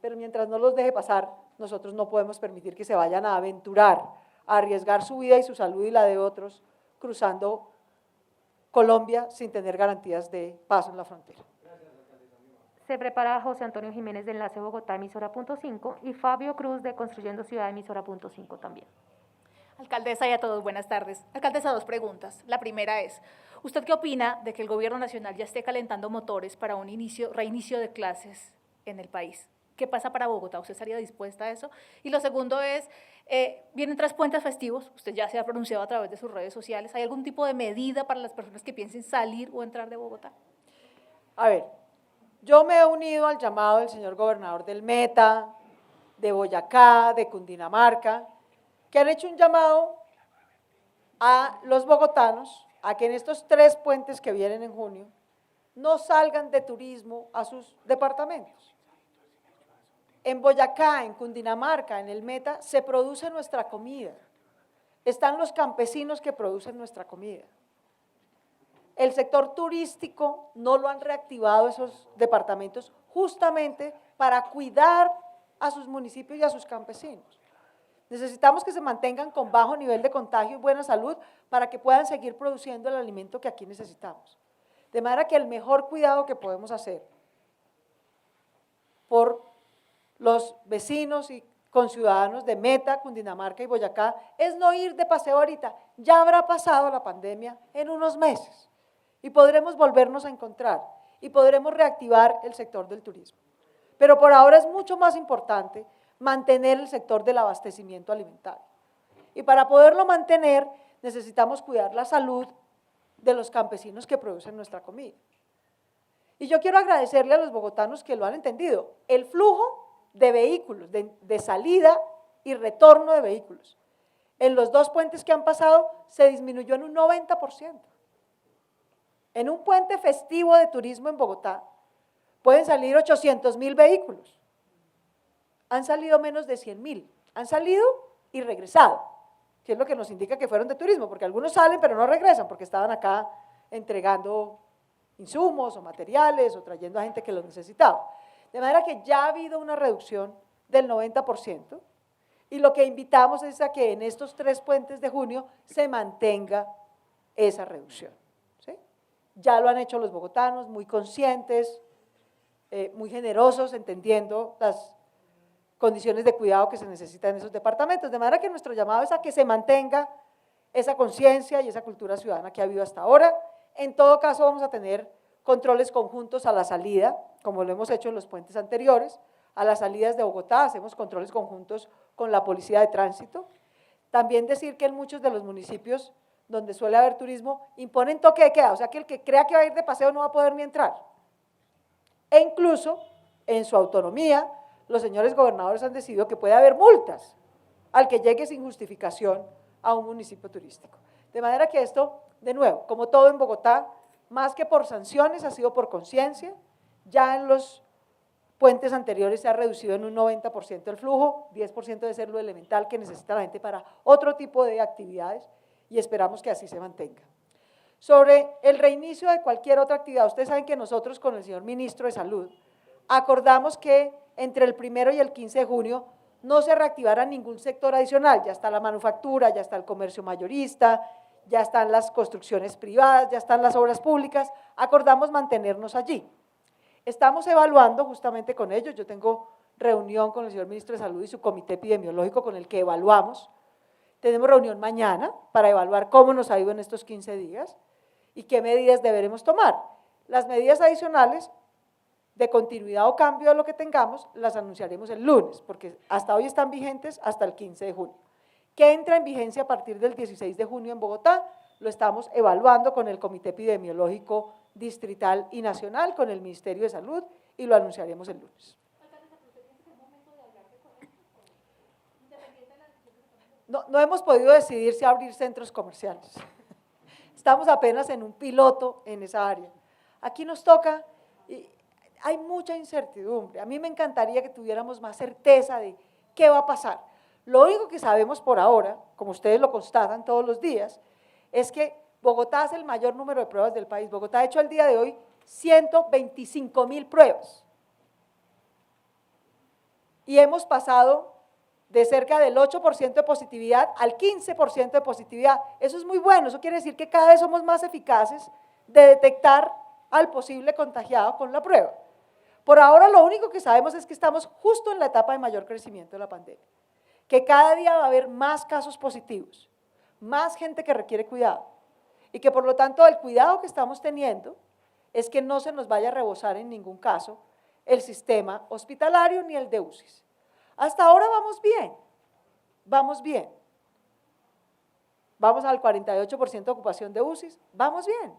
Pero mientras no los deje pasar, nosotros no podemos permitir que se vayan a aventurar, a arriesgar su vida y su salud y la de otros, cruzando Colombia sin tener garantías de paso en la frontera. Se prepara José Antonio Jiménez de Enlace Bogotá, emisora punto 5, y Fabio Cruz de Construyendo Ciudad, emisora punto 5 también. Alcaldesa y a todos, buenas tardes. Alcaldesa, 2 preguntas. La primera es, ¿usted qué opina de que el gobierno nacional ya esté calentando motores para un reinicio de clases en el país? ¿Qué pasa para Bogotá? ¿Usted estaría dispuesta a eso? Y lo segundo es, vienen 3 puentes festivos, usted ya se ha pronunciado a través de sus redes sociales, ¿hay algún tipo de medida para las personas que piensen salir o entrar de Bogotá? A ver, yo me he unido al llamado del señor gobernador del Meta, de Boyacá, de Cundinamarca, que han hecho un llamado a los bogotanos a que en estos 3 puentes que vienen en junio no salgan de turismo a sus departamentos. En Boyacá, en Cundinamarca, en el Meta, se produce nuestra comida. Están los campesinos que producen nuestra comida. El sector turístico no lo han reactivado esos departamentos justamente para cuidar a sus municipios y a sus campesinos. Necesitamos que se mantengan con bajo nivel de contagio y buena salud para que puedan seguir produciendo el alimento que aquí necesitamos. De manera que el mejor cuidado que podemos hacer por los vecinos y conciudadanos de Meta, Cundinamarca y Boyacá es no ir de paseo ahorita. Ya habrá pasado la pandemia en unos meses y podremos volvernos a encontrar y podremos reactivar el sector del turismo. Pero por ahora es mucho más importante mantener el sector del abastecimiento alimentario. Y para poderlo mantener necesitamos cuidar la salud de los campesinos que producen nuestra comida. Y yo quiero agradecerle a los bogotanos que lo han entendido. El flujo de vehículos, de salida y retorno de vehículos, en los 2 puentes que han pasado se disminuyó en un 90%. En un puente festivo de turismo en Bogotá pueden salir 800.000 vehículos. Han salido menos de 100.000, han salido y regresado, que es lo que nos indica que fueron de turismo, porque algunos salen pero no regresan porque estaban acá entregando insumos o materiales o trayendo a gente que los necesitaba. De manera que ya ha habido una reducción del 90% y lo que invitamos es a que en estos 3 puentes de junio se mantenga esa reducción. ¿Sí? Ya lo han hecho los bogotanos, muy conscientes, muy generosos, entendiendo las condiciones de cuidado que se necesitan en esos departamentos, de manera que nuestro llamado es a que se mantenga esa conciencia y esa cultura ciudadana que ha habido hasta ahora. En todo caso vamos a tener controles conjuntos a la salida, como lo hemos hecho en los puentes anteriores, a las salidas de Bogotá hacemos controles conjuntos con la policía de tránsito. También decir que en muchos de los municipios donde suele haber turismo imponen toque de queda, o sea que el que crea que va a ir de paseo no va a poder ni entrar. E incluso en su autonomía, los señores gobernadores han decidido que puede haber multas al que llegue sin justificación a un municipio turístico. De manera que esto, de nuevo, como todo en Bogotá, más que por sanciones, ha sido por conciencia. Ya en los puentes anteriores se ha reducido en un 90% el flujo, 10% de ser lo elemental que necesita la gente para otro tipo de actividades y esperamos que así se mantenga. Sobre el reinicio de cualquier otra actividad, ustedes saben que nosotros con el señor ministro de Salud acordamos que entre el 1 y el 15 de junio no se reactivara ningún sector adicional, ya está la manufactura, ya está el comercio mayorista, ya están las construcciones privadas, ya están las obras públicas, acordamos mantenernos allí. Estamos evaluando justamente con ellos, yo tengo reunión con el señor ministro de Salud y su comité epidemiológico con el que evaluamos, tenemos reunión mañana para evaluar cómo nos ha ido en estos 15 días y qué medidas deberemos tomar. Las medidas adicionales de continuidad o cambio de lo que tengamos, las anunciaremos el lunes, porque hasta hoy están vigentes hasta el 15 de junio. ¿Qué entra en vigencia a partir del 16 de junio en Bogotá? Lo estamos evaluando con el Comité Epidemiológico Distrital y Nacional, con el Ministerio de Salud, y lo anunciaremos el lunes. No hemos podido decidir si abrir centros comerciales. Estamos apenas en un piloto en esa área. Aquí nos toca… hay mucha incertidumbre. A mí me encantaría que tuviéramos más certeza de qué va a pasar. Lo único que sabemos por ahora, como ustedes lo constatan todos los días, es que Bogotá hace el mayor número de pruebas del país. Bogotá ha hecho al día de hoy 125.000 pruebas. Y hemos pasado de cerca del 8% de positividad al 15% de positividad. Eso es muy bueno, eso quiere decir que cada vez somos más eficaces de detectar al posible contagiado con la prueba. Por ahora lo único que sabemos es que estamos justo en la etapa de mayor crecimiento de la pandemia, que cada día va a haber más casos positivos, más gente que requiere cuidado, y que por lo tanto el cuidado que estamos teniendo es que no se nos vaya a rebosar en ningún caso el sistema hospitalario ni el de UCIs. Hasta ahora vamos bien, vamos bien. Vamos al 48% de ocupación de UCIs, vamos bien.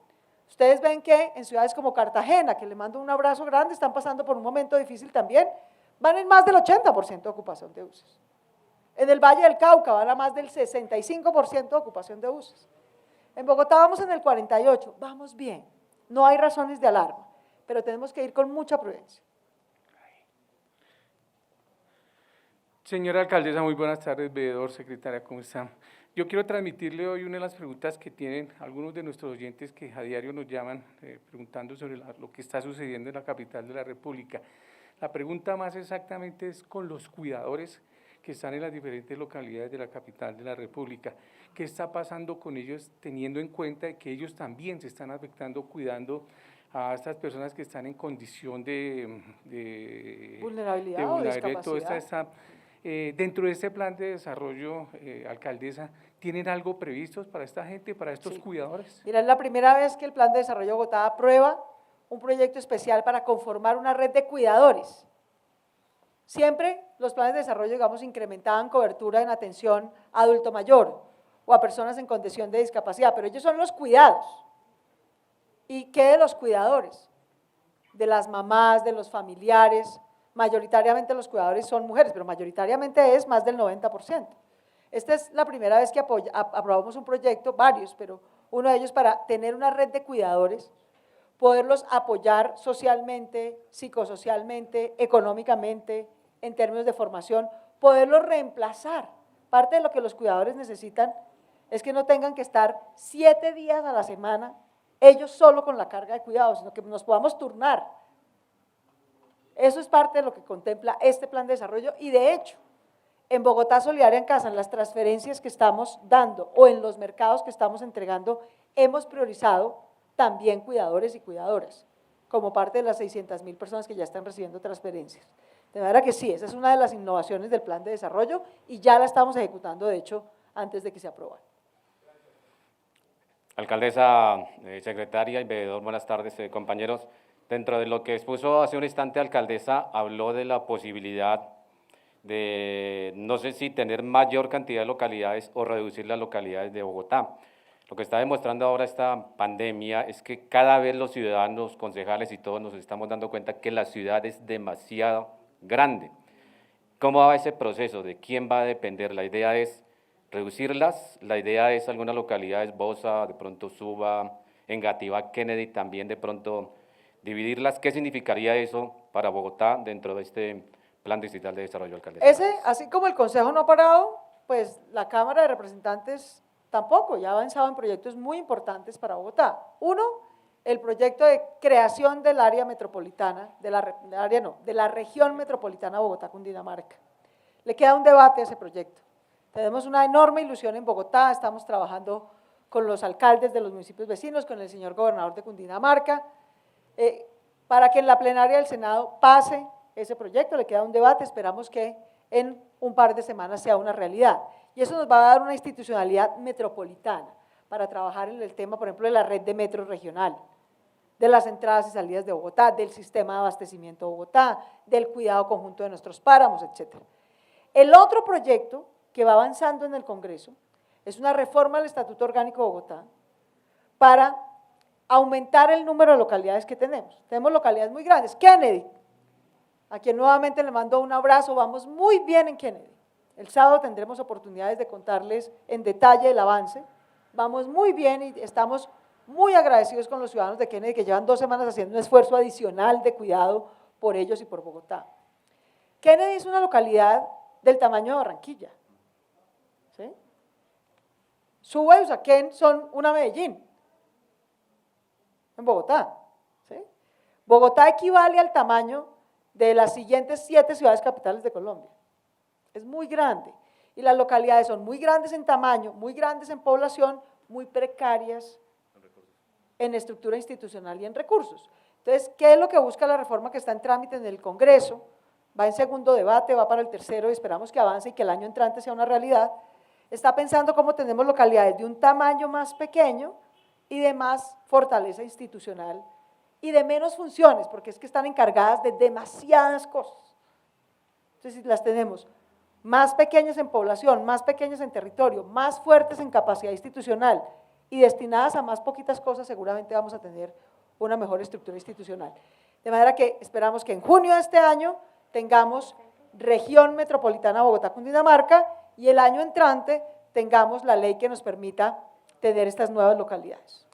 Ustedes ven que en ciudades como Cartagena, que le mando un abrazo grande, están pasando por un momento difícil también, van en más del 80% de ocupación de UCIs. En el Valle del Cauca van a más del 65% de ocupación de UCIs. En Bogotá vamos en el 48%, vamos bien, no hay razones de alarma, pero tenemos que ir con mucha prudencia. Señora alcaldesa, muy buenas tardes, veedor, secretaria, ¿cómo están? Yo quiero transmitirle hoy una de las preguntas que tienen algunos de nuestros oyentes que a diario nos llaman preguntando sobre lo que está sucediendo en la capital de la República. La pregunta más exactamente es con los cuidadores que están en las diferentes localidades de la capital de la República. ¿Qué está pasando con ellos teniendo en cuenta que ellos también se están afectando cuidando a estas personas que están en condición de vulnerabilidad o discapacidad? Dentro de este plan de desarrollo, alcaldesa, ¿tienen algo previsto para esta gente, para estos cuidadores? Mira, es la primera vez que el Plan de Desarrollo de Bogotá aprueba un proyecto especial para conformar una red de cuidadores. Siempre los planes de desarrollo, digamos, incrementaban cobertura en atención a adulto mayor o a personas en condición de discapacidad, pero ellos son los cuidados. ¿Y qué de los cuidadores? De las mamás, de los familiares. Mayoritariamente los cuidadores son mujeres, pero mayoritariamente es más del 90%. Esta es la primera vez que aprobamos un proyecto, varios, pero uno de ellos para tener una red de cuidadores, poderlos apoyar socialmente, psicosocialmente, económicamente, en términos de formación, poderlos reemplazar. Parte de lo que los cuidadores necesitan es que no tengan que estar 7 días a la semana ellos solo con la carga de cuidados, sino que nos podamos turnar. Eso es parte de lo que contempla este plan de desarrollo y de hecho, en Bogotá Solidaria en Casa, en las transferencias que estamos dando o en los mercados que estamos entregando, hemos priorizado también cuidadores y cuidadoras, como parte de las 600.000 personas que ya están recibiendo transferencias. De manera que sí, esa es una de las innovaciones del plan de desarrollo y ya la estamos ejecutando, de hecho, antes de que se aprobara. Alcaldesa, secretaria y veedor, buenas tardes, compañeros. Dentro de lo que expuso hace un instante, alcaldesa, habló de la posibilidad de, no sé si tener mayor cantidad de localidades o reducir las localidades de Bogotá. Lo que está demostrando ahora esta pandemia es que cada vez los ciudadanos, concejales y todos nos estamos dando cuenta que la ciudad es demasiado grande. ¿Cómo va ese proceso? ¿De quién va a depender? La idea es reducirlas, la idea es algunas localidades, Bosa, de pronto Suba, Engativá, Kennedy, también de pronto dividirlas. ¿Qué significaría eso para Bogotá dentro de este plan distrital de desarrollo, alcaldesa? Así como el Consejo no ha parado, pues la Cámara de Representantes tampoco, ya ha avanzado en proyectos muy importantes para Bogotá. Uno, el proyecto de creación del área metropolitana, de la región metropolitana Bogotá-Cundinamarca. Le queda un debate a ese proyecto. Tenemos una enorme ilusión en Bogotá, estamos trabajando con los alcaldes de los municipios vecinos, con el señor gobernador de Cundinamarca, para que en la plenaria del Senado pase ese proyecto. Le queda un debate, esperamos que en un par de semanas sea una realidad. Y eso nos va a dar una institucionalidad metropolitana para trabajar en el tema, por ejemplo, de la red de metros regional, de las entradas y salidas de Bogotá, del sistema de abastecimiento de Bogotá, del cuidado conjunto de nuestros páramos, etc. El otro proyecto que va avanzando en el Congreso es una reforma al Estatuto Orgánico de Bogotá para aumentar el número de localidades que tenemos. Tenemos localidades muy grandes. Kennedy, a quien nuevamente le mando un abrazo, vamos muy bien en Kennedy. El sábado tendremos oportunidades de contarles en detalle el avance. Vamos muy bien y estamos muy agradecidos con los ciudadanos de Kennedy que llevan 2 semanas haciendo un esfuerzo adicional de cuidado por ellos y por Bogotá. Kennedy es una localidad del tamaño de Barranquilla, ¿sí? Suba y Usaquén son una Medellín, en Bogotá, ¿sí? Bogotá equivale al tamaño de las siguientes 7 ciudades capitales de Colombia. Es muy grande y las localidades son muy grandes en tamaño, muy grandes en población, muy precarias en estructura institucional y en recursos. Entonces, ¿qué es lo que busca la reforma que está en trámite en el Congreso? Va en segundo debate, va para el tercero y esperamos que avance y que el año entrante sea una realidad. Está pensando cómo tenemos localidades de un tamaño más pequeño y de más fortaleza institucional y de menos funciones, porque es que están encargadas de demasiadas cosas. Entonces, si las tenemos más pequeñas en población, más pequeñas en territorio, más fuertes en capacidad institucional y destinadas a más poquitas cosas, seguramente vamos a tener una mejor estructura institucional. De manera que esperamos que en junio de este año tengamos región metropolitana Bogotá-Cundinamarca y el año entrante tengamos la ley que nos permita tener estas nuevas localidades.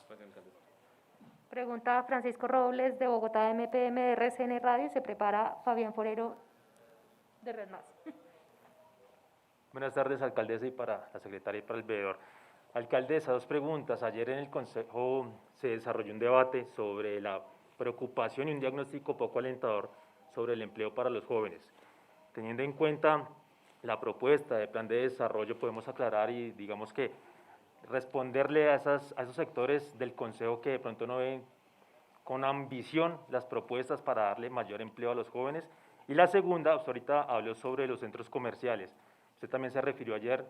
Pregunta Francisco Robles de Bogotá MPM de RCN Radio y se prepara Fabián Forero de Red Más. Buenas tardes, alcaldesa, y para la secretaria y para el veedor. Alcaldesa, 2 preguntas. Ayer en el Consejo se desarrolló un debate sobre la preocupación y un diagnóstico poco alentador sobre el empleo para los jóvenes. Teniendo en cuenta la propuesta de plan de desarrollo, podemos aclarar y digamos que responderle a esos sectores del Consejo que de pronto no ven con ambición las propuestas para darle mayor empleo a los jóvenes. Y la segunda, usted ahorita habló sobre los centros comerciales. Usted también se refirió ayer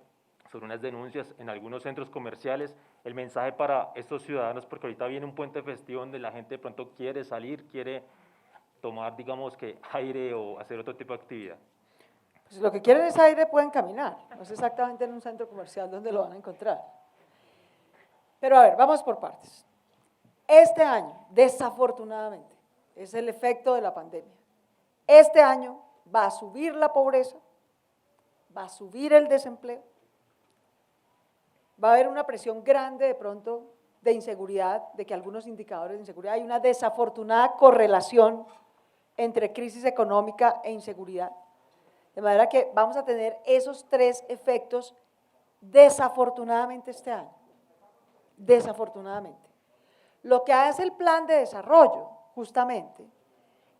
sobre unas denuncias en algunos centros comerciales. El mensaje para estos ciudadanos, porque ahorita viene un puente festivo donde la gente de pronto quiere salir, quiere tomar, digamos que aire o hacer otro tipo de actividad. Pues si lo que quieren es aire, pueden caminar. No es exactamente en un centro comercial donde lo van a encontrar. Pero a ver, vamos por partes. Este año, desafortunadamente, es el efecto de la pandemia. Este año va a subir la pobreza, va a subir el desempleo, va a haber una presión grande de pronto de inseguridad, de que algunos indicadores de inseguridad, hay una desafortunada correlación entre crisis económica e inseguridad. De manera que vamos a tener esos 3 efectos desafortunadamente este año. Desafortunadamente. Lo que hace el plan de desarrollo, justamente,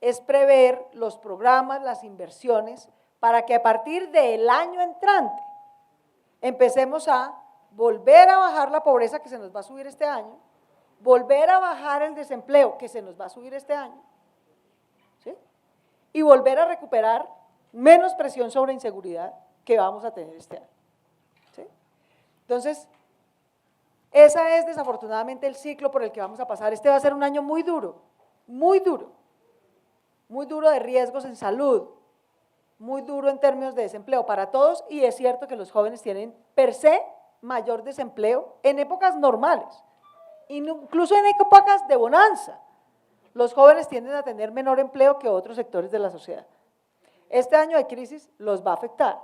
es prever los programas, las inversiones, para que a partir del año entrante empecemos a volver a bajar la pobreza que se nos va a subir este año, volver a bajar el desempleo que se nos va a subir este año, ¿sí? Y volver a recuperar menos presión sobre inseguridad que vamos a tener este año, ¿sí? Entonces, ese es desafortunadamente el ciclo por el que vamos a pasar. Este va a ser un año muy duro, muy duro, muy duro de riesgos en salud, muy duro en términos de desempleo para todos, y es cierto que los jóvenes tienen per se mayor desempleo en épocas normales, incluso en épocas de bonanza. Los jóvenes tienden a tener menor empleo que otros sectores de la sociedad. Este año de crisis los va a afectar.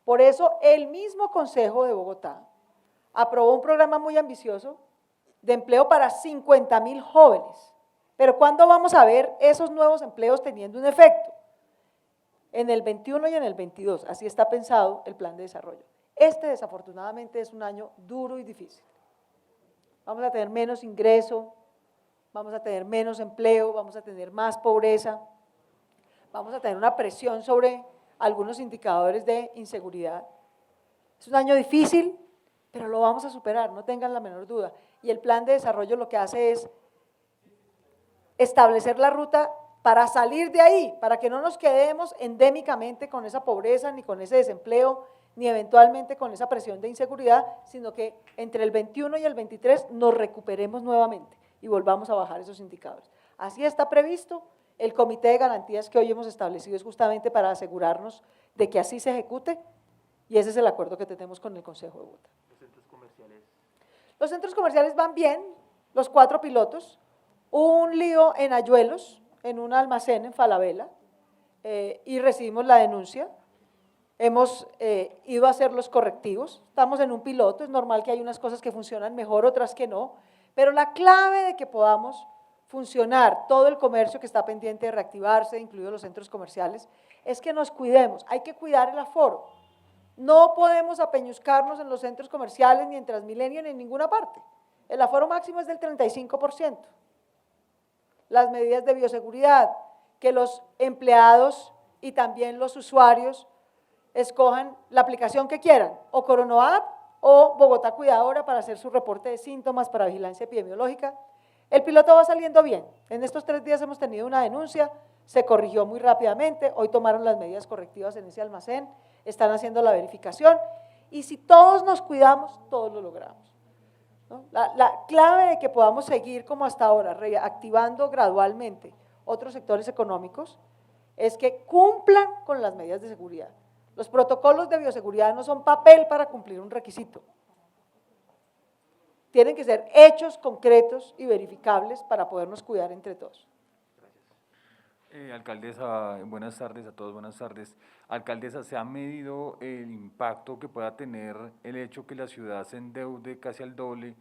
Por eso el mismo Consejo de Bogotá aprobó un programa muy ambicioso de empleo para 50.000 jóvenes. Pero ¿cuándo vamos a ver esos nuevos empleos teniendo un efecto? En el 21 y en el 22, así está pensado el plan de desarrollo. Este desafortunadamente es un año duro y difícil. Vamos a tener menos ingreso, vamos a tener menos empleo, vamos a tener más pobreza, vamos a tener una presión sobre algunos indicadores de inseguridad. Es un año difícil, pero lo vamos a superar, no tengan la menor duda. Y el plan de desarrollo lo que hace es establecer la ruta para salir de ahí, para que no nos quedemos endémicamente con esa pobreza, ni con ese desempleo, ni eventualmente con esa presión de inseguridad, sino que entre el 21 y el 23 nos recuperemos nuevamente y volvamos a bajar esos indicadores. Así está previsto. El comité de garantías que hoy hemos establecido es justamente para asegurarnos de que así se ejecute, y ese es el acuerdo que tenemos con el Consejo de Bogotá. ¿Los centros comerciales? Los centros comerciales van bien, los 4 pilotos. Hubo un lío en Ayuelos, en un almacén en Falabella, y recibimos la denuncia. Hemos ido a hacer los correctivos, estamos en un piloto, es normal que hay unas cosas que funcionan mejor, otras que no, Pero la clave de que podamos funcionar todo el comercio que está pendiente de reactivarse, incluidos los centros comerciales, es que nos cuidemos, hay que cuidar el aforo. No podemos apeñuscarnos en los centros comerciales, ni en Transmilenio, ni en ninguna parte. El aforo máximo es del 35%. Las medidas de bioseguridad, que los empleados y también los usuarios escojan la aplicación que quieran, o CoronaApp o Bogotá Cuidadora para hacer su reporte de síntomas para vigilancia epidemiológica. El piloto va saliendo bien. En estos 3 días hemos tenido una denuncia, se corrigió muy rápidamente, hoy tomaron las medidas correctivas en ese almacén, están haciendo la verificación y si todos nos cuidamos, todos lo logramos, ¿no? La clave de que podamos seguir como hasta ahora, reactivando gradualmente otros sectores económicos, es que cumplan con las medidas de seguridad. Los protocolos de bioseguridad no son papel para cumplir un requisito. Tienen que ser hechos concretos y verificables para podernos cuidar entre todos. Alcaldesa, buenas tardes a todos, buenas tardes. Alcaldesa, ¿se ha medido el impacto que pueda tener el hecho que la ciudad se endeude casi al doble?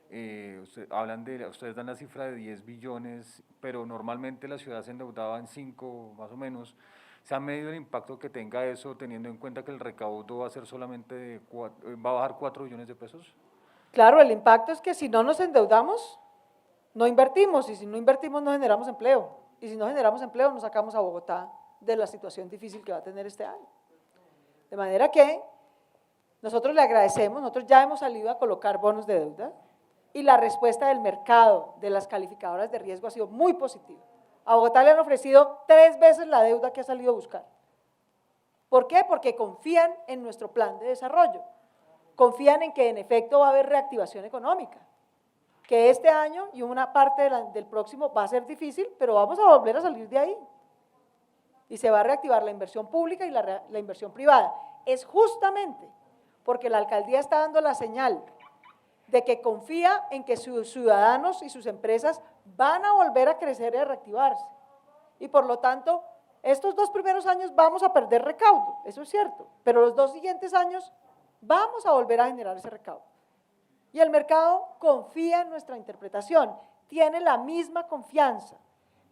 Ustedes dan la cifra de 10 billones, pero normalmente la ciudad se endeudaba en 5 más o menos. ¿Se ha medido el impacto que tenga eso, teniendo en cuenta que el recaudo va a ser solamente va a bajar 4 billones de pesos? Claro, el impacto es que si no nos endeudamos, no invertimos, y si no invertimos no generamos empleo, y si no generamos empleo no sacamos a Bogotá de la situación difícil que va a tener este año. De manera que nosotros le agradecemos, nosotros ya hemos salido a colocar bonos de deuda, y la respuesta del mercado, de las calificadoras de riesgo ha sido muy positiva. A Bogotá le han ofrecido 3 veces la deuda que ha salido a buscar. ¿Por qué? Porque confían en nuestro plan de desarrollo, confían en que en efecto va a haber reactivación económica, que este año y una parte del próximo va a ser difícil, pero vamos a volver a salir de ahí. Y se va a reactivar la inversión pública y la inversión privada. Es justamente porque la alcaldía está dando la señal de que confía en que sus ciudadanos y sus empresas van a volver a crecer y a reactivarse. Y por lo tanto, estos 2 primeros años vamos a perder recaudo, eso es cierto, pero los 2 siguientes años vamos a volver a generar ese recaudo. Y el mercado confía en nuestra interpretación, tiene la misma confianza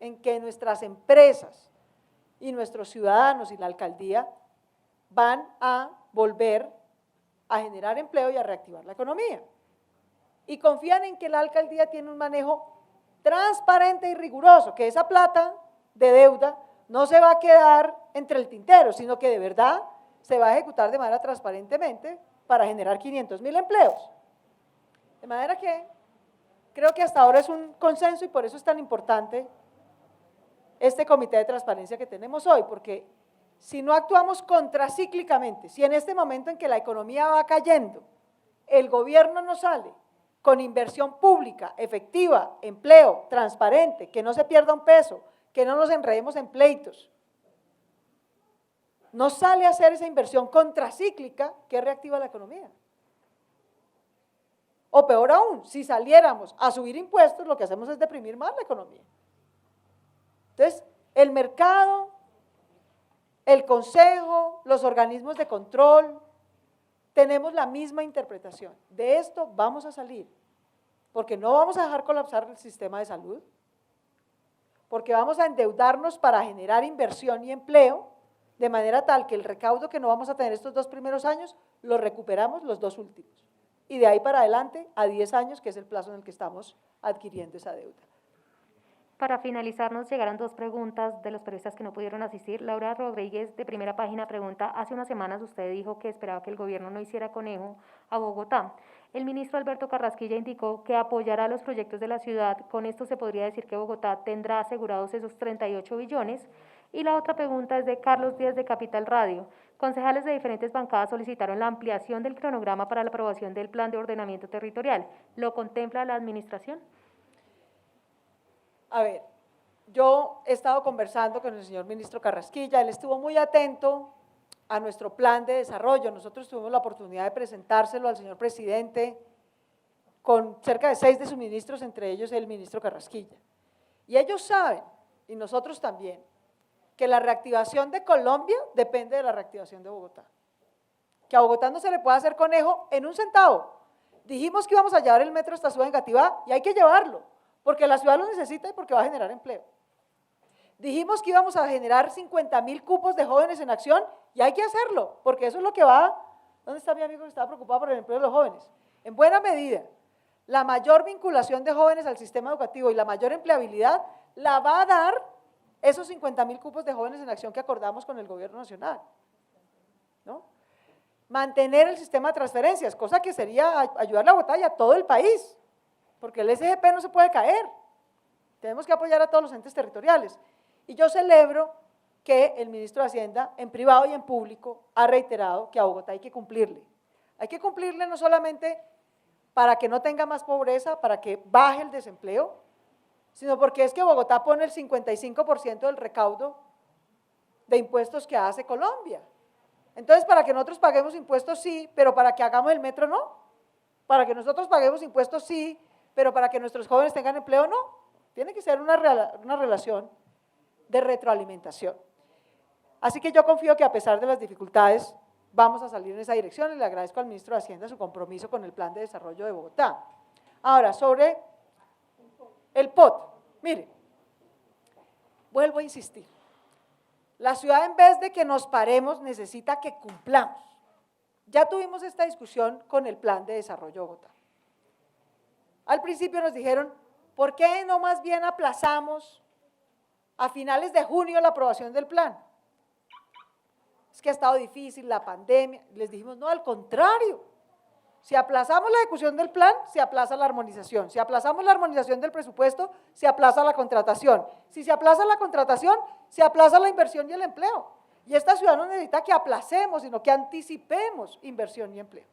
en que nuestras empresas y nuestros ciudadanos y la alcaldía van a volver a generar empleo y a reactivar la economía. Y confían en que la alcaldía tiene un manejo transparente y riguroso, que esa plata de deuda no se va a quedar entre el tintero, sino que de verdad se va a ejecutar de manera transparentemente para generar 500.000 empleos. De manera que creo que hasta ahora es un consenso y por eso es tan importante este comité de transparencia que tenemos hoy, porque si no actuamos contracíclicamente, si en este momento en que la economía va cayendo, el gobierno no sale con inversión pública, efectiva, empleo, transparente, que no se pierda un peso, que no nos enredemos en pleitos, no sale a hacer esa inversión contracíclica que reactiva la economía. O peor aún, si saliéramos a subir impuestos, lo que hacemos es deprimir más la economía. Entonces, el mercado, el consejo, los organismos de control, tenemos la misma interpretación. De esto vamos a salir, porque no vamos a dejar colapsar el sistema de salud, porque vamos a endeudarnos para generar inversión y empleo, de manera tal que el recaudo que no vamos a tener estos 2 primeros años, lo recuperamos los 2 últimos. Y de ahí para adelante a 10 años, que es el plazo en el que estamos adquiriendo esa deuda. Para finalizar, nos llegaron 2 preguntas de los periodistas que no pudieron asistir. Laura Rodríguez, de Primera Página, pregunta: hace unas semanas usted dijo que esperaba que el gobierno no hiciera conejo a Bogotá. El ministro Alberto Carrasquilla indicó que apoyará los proyectos de la ciudad. Con esto se podría decir que Bogotá tendrá asegurados esos 38 billones. Y la otra pregunta es de Carlos Díaz, de Capital Radio. Concejales de diferentes bancadas solicitaron la ampliación del cronograma para la aprobación del Plan de Ordenamiento Territorial. ¿Lo contempla la administración? A ver, yo he estado conversando con el señor ministro Carrasquilla, él estuvo muy atento a nuestro plan de desarrollo. Nosotros tuvimos la oportunidad de presentárselo al señor presidente con cerca de 6 de sus ministros, entre ellos el ministro Carrasquilla. Y ellos saben, y nosotros también, que la reactivación de Colombia depende de la reactivación de Bogotá. Que a Bogotá no se le puede hacer conejo en un centavo, Dijimos que íbamos a llevar el metro hasta Ciudad Engativá y hay que llevarlo, porque la ciudad lo necesita y porque va a generar empleo. Dijimos que íbamos a generar 50.000 cupos de jóvenes en acción y hay que hacerlo, porque eso es lo que va. ¿Dónde está mi amigo que estaba preocupado por el empleo de los jóvenes? En buena medida, la mayor vinculación de jóvenes al sistema educativo y la mayor empleabilidad la va a dar esos 50.000 cupos de jóvenes en acción que acordamos con el gobierno nacional, ¿no? Mantener el sistema de transferencias, cosa que sería ayudarle a Bogotá y a todo el país, porque el SGP no se puede caer. Tenemos que apoyar a todos los entes territoriales. Y yo celebro que el ministro de Hacienda, en privado y en público, ha reiterado que a Bogotá hay que cumplirle. Hay que cumplirle no solamente para que no tenga más pobreza, para que baje el desempleo, sino porque es que Bogotá pone el 55% del recaudo de impuestos que hace Colombia. Entonces, para que nosotros paguemos impuestos sí, pero para que hagamos el metro no. Para que nosotros paguemos impuestos sí, pero para que nuestros jóvenes tengan empleo no. Tiene que ser una relación de retroalimentación. Así que yo confío que a pesar de las dificultades vamos a salir en esa dirección y le agradezco al ministro de Hacienda su compromiso con el Plan de Desarrollo de Bogotá. Ahora, sobre el POT, mire, vuelvo a insistir, la ciudad en vez de que nos paremos necesita que cumplamos. Ya tuvimos esta discusión con el Plan de Desarrollo de Bogotá. Al principio nos dijeron, ¿por qué no más bien aplazamos a finales de junio la aprobación del plan? Es que ha estado difícil la pandemia. Les dijimos, no, al contrario. Si aplazamos la ejecución del plan, se aplaza la armonización. Si aplazamos la armonización del presupuesto, se aplaza la contratación. Si se aplaza la contratación, se aplaza la inversión y el empleo. Y esta ciudad no necesita que aplacemos, sino que anticipemos inversión y empleo.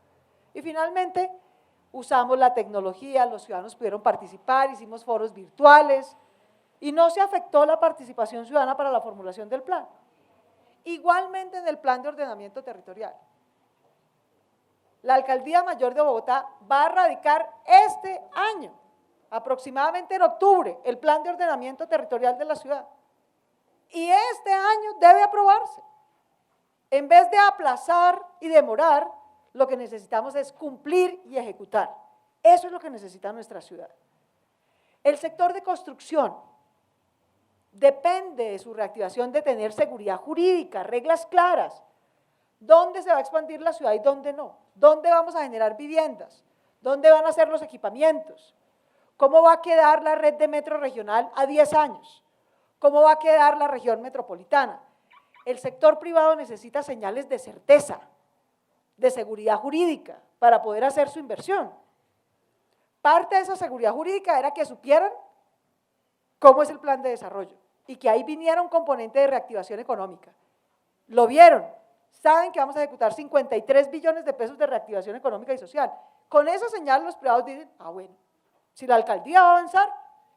Y finalmente, usamos la tecnología, los ciudadanos pudieron participar, hicimos foros virtuales y no se afectó la participación ciudadana para la formulación del plan. Igualmente en el plan de ordenamiento territorial. La Alcaldía Mayor de Bogotá va a radicar este año, aproximadamente en octubre, el plan de ordenamiento territorial de la ciudad. Y este año debe aprobarse. En vez de aplazar y demorar, lo que necesitamos es cumplir y ejecutar. Eso es lo que necesita nuestra ciudad. El sector de construcción depende de su reactivación de tener seguridad jurídica, reglas claras. ¿Dónde se va a expandir la ciudad y dónde no? ¿Dónde vamos a generar viviendas? ¿Dónde van a ser los equipamientos? ¿Cómo va a quedar la red de metro regional a 10 años? ¿Cómo va a quedar la región metropolitana? El sector privado necesita señales de certeza, de seguridad jurídica para poder hacer su inversión. Parte de esa seguridad jurídica era que supieran cómo es el plan de desarrollo y que ahí viniera un componente de reactivación económica. Lo vieron, saben que vamos a ejecutar 53 billones de pesos de reactivación económica y social. Con esa señal los privados dicen, bueno, si la alcaldía va a avanzar,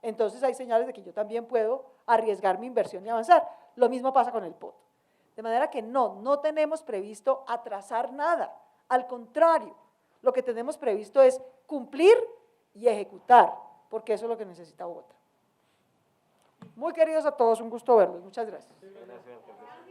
entonces hay señales de que yo también puedo arriesgar mi inversión y avanzar. Lo mismo pasa con el POT. De manera que no tenemos previsto atrasar nada, al contrario, lo que tenemos previsto es cumplir y ejecutar, porque eso es lo que necesita Bogotá. Muy queridos a todos, un gusto verlos, muchas gracias.